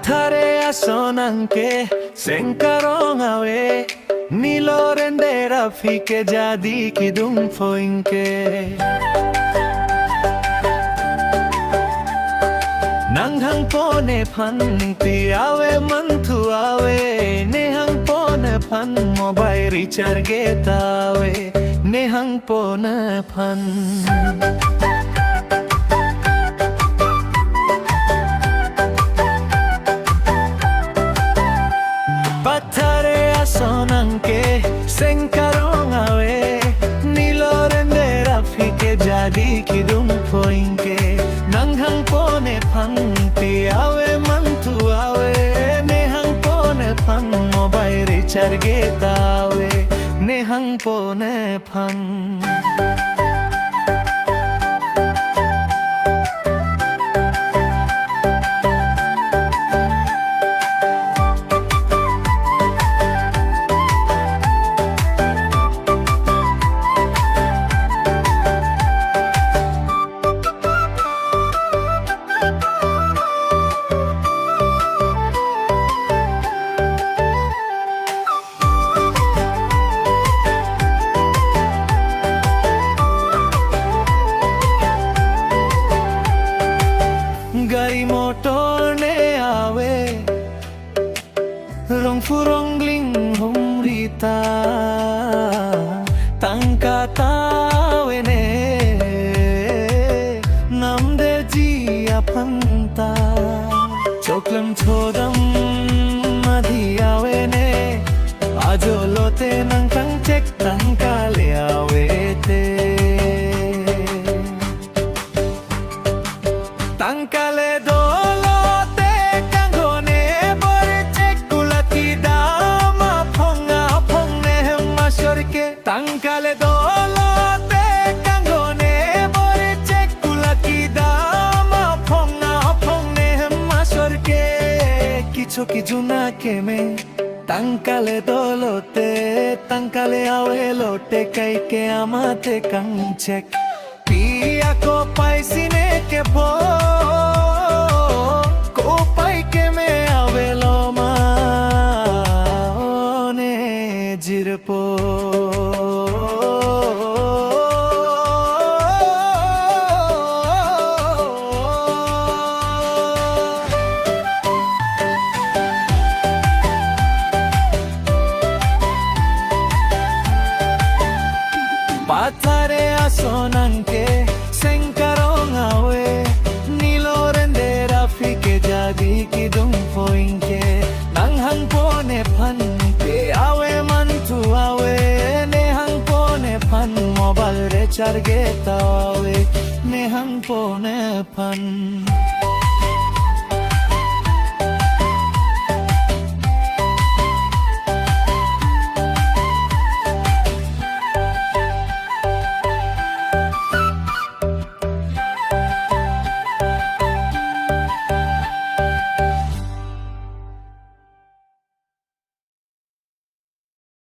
Patare asonanke senkarong awe Nilo rendera fike jadi kidung foinke Nanghang pone panti awe mantu awe Nehang pone pan mobile recharge getawe Nehang pone pan Patare asonanke senkarong awe Nilo rendera fike jadi kidung foinke Nanghang pone panti awe mantu awe Nehang pone pan mobile recharge getawe Nehang pone pan Gari motor ne awe Rong furong gling hong rita Tangka tawe ne Nam de ji apanta Choklam chodam madhi awe ne Ajo lote nang tang chek tangka le awe te Tangkale dolote kangone bore chekulati dama phonga phongne masorke Tangkale dolote kangone bore chekulati dama phonga phongne masorke Kichu kichu na keme Tangkale dolote tangkale awe lote kaike amate kangchek Pia ko paisine ke bo Ko pai ke me avelo ma One jirpo Patare asonanke senkarong awe Nilo rendera fike jadi kidung foinke Nanghang pone pan te awe mantu awe Nehang pone pan mobile recharge getawe Nehang pone pan